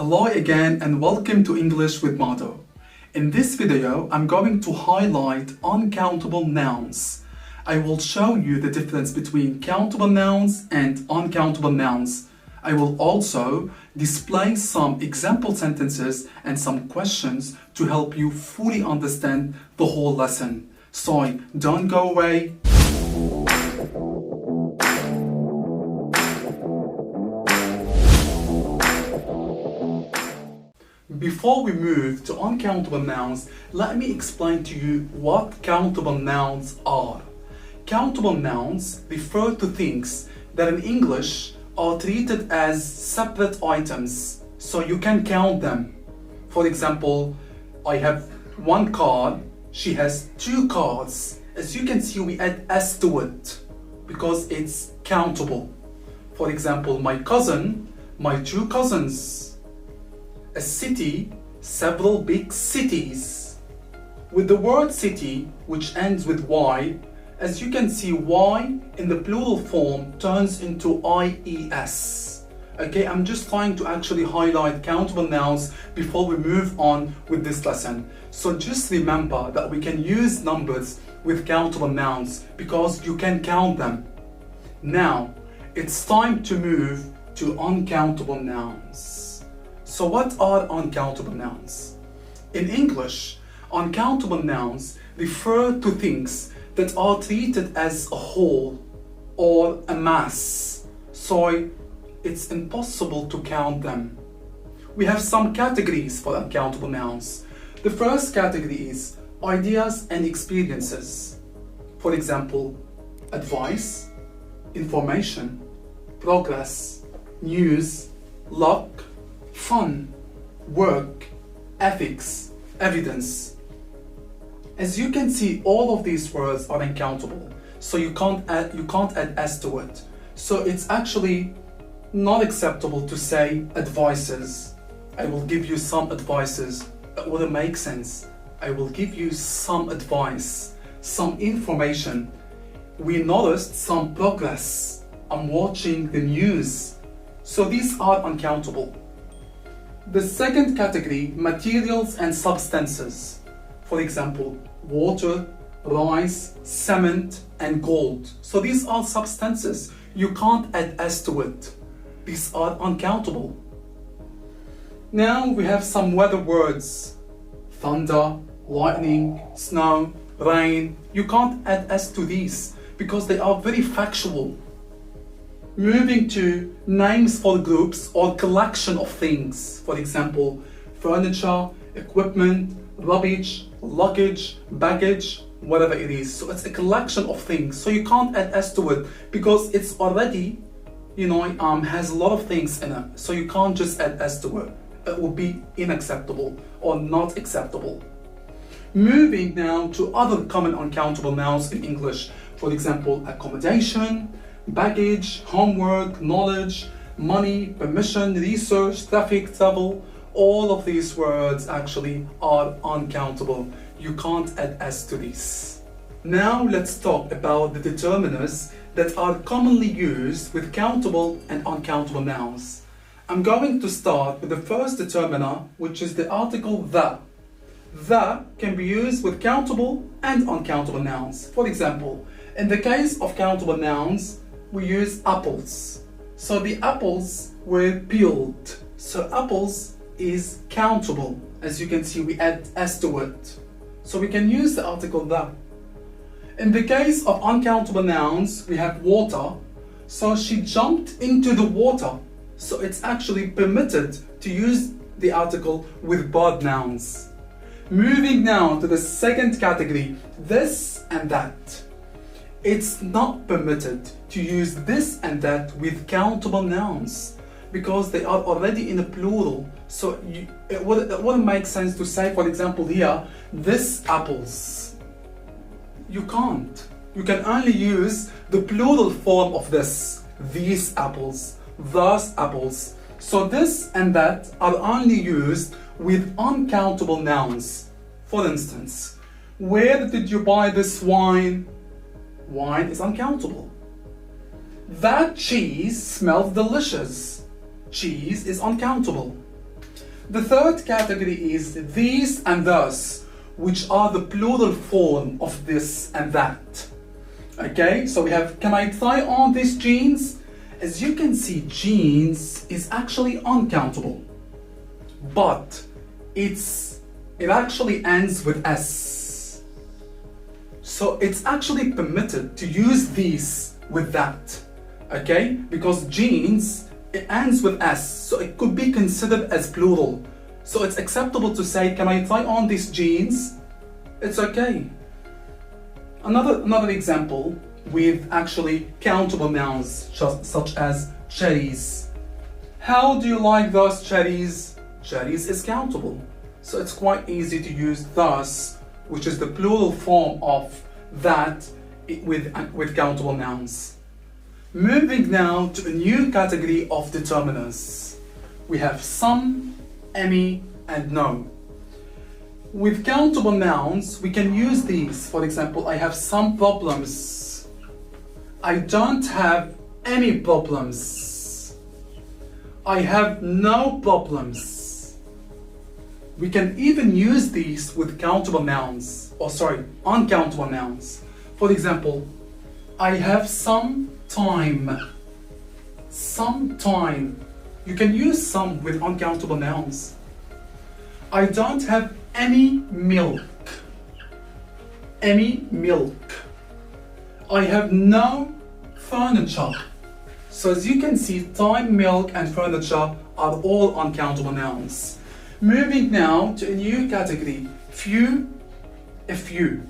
Hello again and welcome to English with Mado. In this video, I'm going to highlight uncountable nouns. I will show you the difference between countable nouns and uncountable nouns. I will also display some example sentences and some questions to help you fully understand the whole lesson. So don't go away. Before we move to uncountable nouns, let me explain to you what countable nouns are. Countable nouns refer to things that in English are treated as separate items, so you can count them. For example, I have one card, she has two cards. As you can see, we add s to it because it's countable. For example, my cousin, my two cousins. A city, several big cities. With the word city, which ends with Y, as you can see, Y in the plural form turns into IES. Okay, I'm just trying to actually highlight countable nouns before we move on with this lesson. So just remember that we can use numbers with countable nouns because you can count them. Now, it's time to move to uncountable nouns. So what are uncountable nouns? In English, uncountable nouns refer to things that are treated as a whole or a mass. So it's impossible to count them. We have some categories for uncountable nouns. The first category is ideas and experiences. For example, advice, information, progress, news, luck, fun, work, ethics, evidence. As you can see, all of these words are uncountable, so you can't add s to it. So it's actually not acceptable to say advices. I will give you some advices. That wouldn't make sense. I will give you some advice, some information. We noticed some progress. I'm watching the news. So these are uncountable. The second category, materials and substances. For example, water, rice, cement, and gold. So these are substances. You can't add s to it. These are uncountable. Now we have some weather words. Thunder, lightning, snow, rain. You can't add s to these because they are very factual. Moving to names for groups or collection of things. For example, furniture, equipment, rubbish, luggage, baggage, whatever it is. So it's a collection of things. So you can't add s to it because it's already, has a lot of things in it. So you can't just add s to it. It will be unacceptable or not acceptable. Moving now to other common uncountable nouns in English. For example, accommodation, baggage, homework, knowledge, money, permission, research, traffic, travel. All of these words actually are uncountable. You can't add s to these. Now let's talk about the determiners that are commonly used with countable and uncountable nouns. I'm going to start with the first determiner, which is the article the. The can be used with countable and uncountable nouns. For example, in the case of countable nouns, we use apples. So the apples were peeled. So apples is countable. As you can see, we add s to it. So we can use the article the. In the case of uncountable nouns, we have water. So she jumped into the water. So it's actually permitted to use the article with both nouns. Moving now to the second category, this and that. It's not permitted to use this and that with countable nouns because they are already in a plural. So it wouldn't make sense to say, for example, here, this apples. You can't. You can only use the plural form of this. These apples, those apples. So this and that are only used with uncountable nouns. For instance, where did you buy this wine? Wine is uncountable. That cheese smells delicious. Cheese is uncountable. The third category is these and thus, which are the plural form of this and that. Okay, so we have, can I try on these jeans? As you can see, jeans is actually uncountable, but it actually ends with S. So it's actually permitted to use these with that, okay? Because jeans, it ends with S, so it could be considered as plural. So it's acceptable to say, can I try on these jeans? It's okay. Another example with actually countable nouns such as cherries. How do you like those cherries? Cherries is countable. So it's quite easy to use thus, which is the plural form of that with countable nouns. Moving now to a new category of determiners. We have some, any, and no. With countable nouns, we can use these. For example, I have some problems. I don't have any problems. I have no problems. We can even use these with countable nouns, uncountable nouns. For example, I have some time. Some time. You can use some with uncountable nouns. I don't have any milk. Any milk. I have no furniture. So as you can see, time, milk, and furniture are all uncountable nouns. Moving now to a new category, few, a few.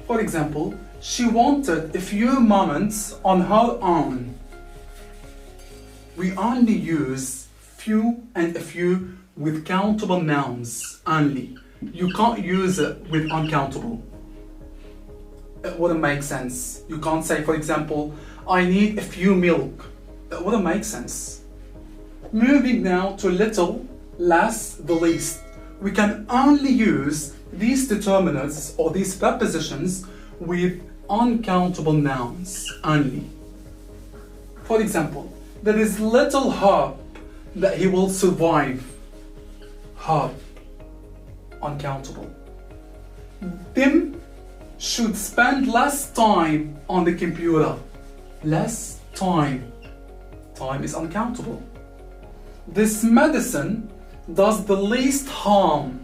For example, she wanted a few moments on her own. We only use few and a few with countable nouns only. You can't use it with uncountable. It wouldn't make sense. You can't say, for example, I need a few milk. It wouldn't make sense. Moving now to little, less, the least. We can only use these determinants or these prepositions with uncountable nouns only. For example, there is little hope that he will survive. Hope, uncountable. Tim should spend less time on the computer. Less time. Time is uncountable. This medicine does the least harm.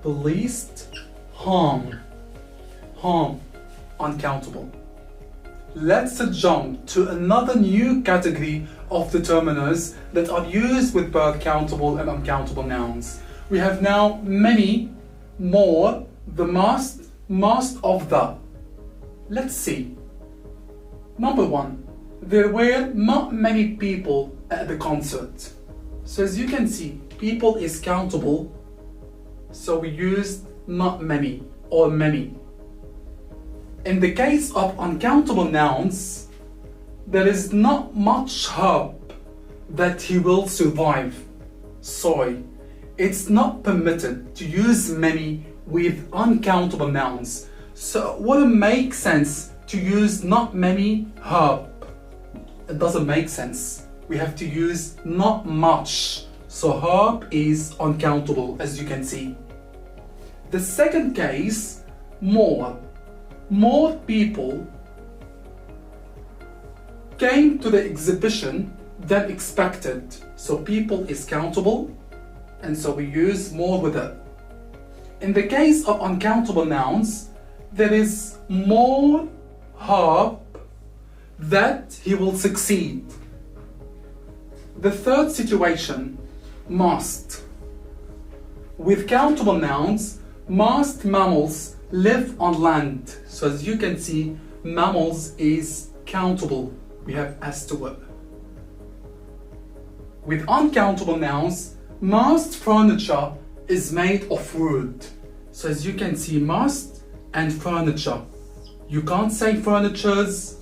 The least harm. Harm, uncountable. Let's jump to another new category of determiners that are used with both countable and uncountable nouns. We have now many, more, the most of the. Let's see. Number one, there were not many people at the concert. So as you can see, people is countable, so we used not many or many. In the case of uncountable nouns, there is not much hope that he will survive. Sorry, it's not permitted to use many with uncountable nouns. So it wouldn't make sense to use not many hope. It doesn't make sense. We have to use not much. So hope is uncountable, as you can see. The second case, more. More people came to the exhibition than expected. So people is countable, and so we use more with it. In the case of uncountable nouns, there is more hope that he will succeed. The third situation, must. With countable nouns, most mammals live on land. So as you can see, mammals is countable. We have S to it. With uncountable nouns, most furniture is made of wood. So as you can see, most and furniture. You can't say furnitures.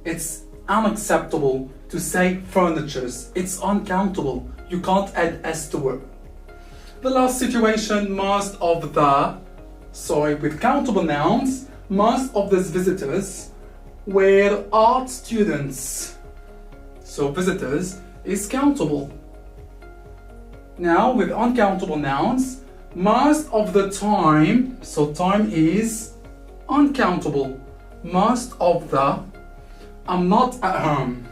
It's unacceptable to say furnitures. It's uncountable. You can't add S to it. The last situation, most of the. So with countable nouns, most of these visitors were art students. So visitors is countable. Now with uncountable nouns, most of the time, so time is uncountable. Most of the, I'm not at home.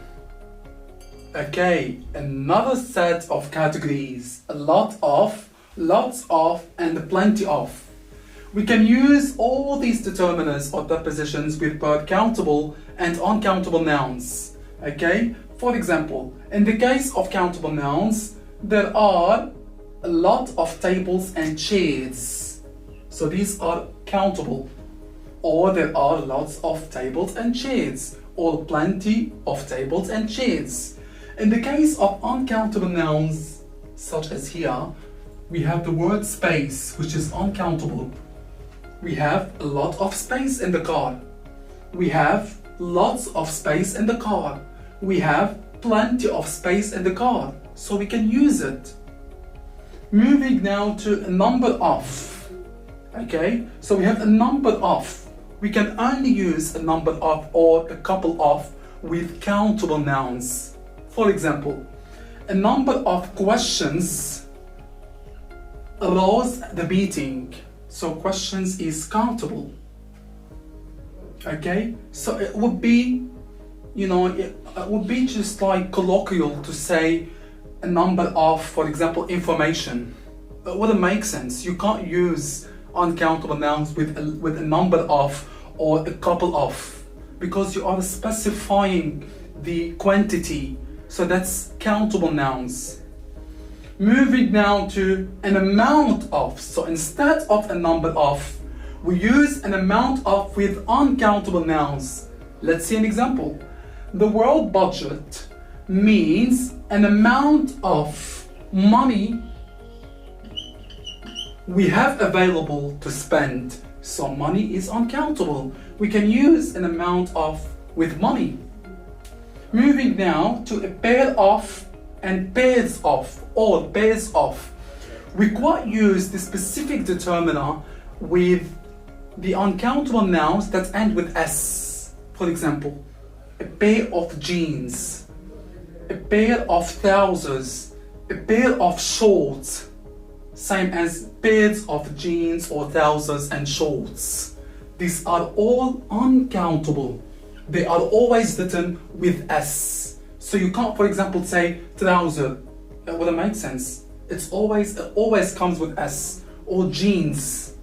Okay, another set of categories. A lot of, lots of, and plenty of. We can use all these determiners or prepositions with both countable and uncountable nouns. Okay, for example, in the case of countable nouns, there are a lot of tables and chairs. So these are countable. Or there are lots of tables and chairs, or plenty of tables and chairs. In the case of uncountable nouns, such as here, we have the word space, which is uncountable. We have a lot of space in the car. We have lots of space in the car. We have plenty of space in the car, so we can use it. Moving now to a number of. Okay, so we have a number of. We can only use a number of or a couple of with countable nouns. For example, a number of questions arose at the meeting. So questions is countable. Okay, so it would be, it would be just like colloquial to say a number of, for example, information. It wouldn't make sense. You can't use uncountable nouns with a number of or a couple of, because you are specifying the quantity. So that's countable nouns. Moving now to an amount of. So instead of a number of, we use an amount of with uncountable nouns. Let's see an example. The world budget means an amount of money we have available to spend. So money is uncountable. We can use an amount of with money. Moving now to a pair of and pairs of or pairs of. We quite use the specific determiner with the uncountable nouns that end with S. For example, a pair of jeans, a pair of trousers, a pair of shorts. Same as pairs of jeans or trousers and shorts. These are all uncountable. They are always written with S. So you can't, for example, say trouser. That wouldn't make sense. It always comes with S. Or jeans.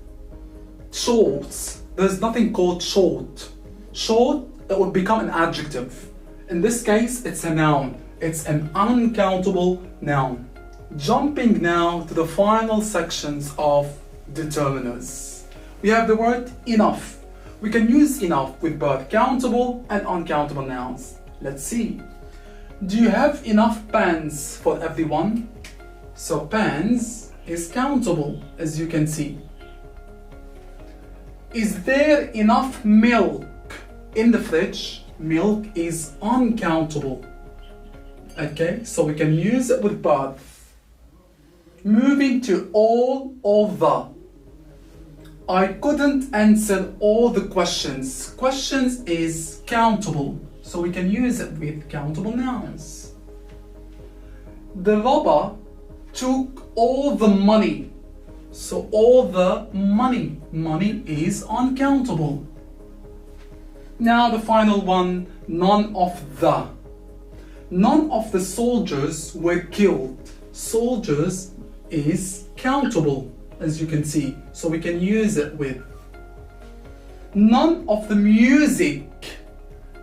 Shorts. There's nothing called short. Short, it would become an adjective. In this case, it's a noun. It's an uncountable noun. Jumping now to the final sections of determiners. We have the word enough. We can use enough with both countable and uncountable nouns. Let's see. Do you have enough pens for everyone? So pens is countable, as you can see. Is there enough milk in the fridge? Milk is uncountable. Okay, so we can use it with both. Moving to all or the. I couldn't answer all the questions. Questions is countable, so we can use it with countable nouns. The robber took all the money. So all the money. Money is uncountable. Now the final one, none of the. None of the soldiers were killed. Soldiers is countable, as you can see, so we can use it with. None of the music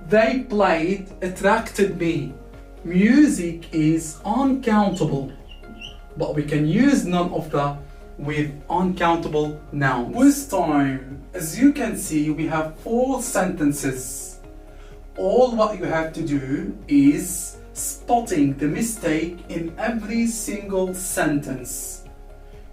they played attracted me. Music is uncountable, but we can use none of the with uncountable nouns. Quiz time. As you can see, we have 4 sentences. All what you have to do is spotting the mistake in every single sentence.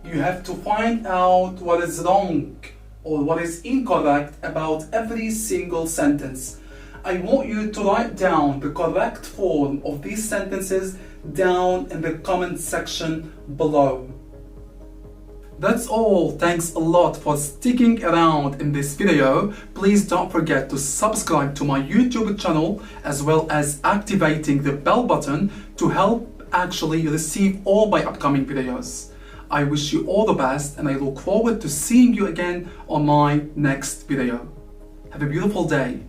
You have to find out what is wrong or what is incorrect about every single sentence. I want you to write down the correct form of these sentences down in the comment section below. That's all. Thanks a lot for sticking around in this video. Please don't forget to subscribe to my YouTube channel as well as activating the bell button to help actually receive all my upcoming videos. I wish you all the best and I look forward to seeing you again on my next video. Have a beautiful day.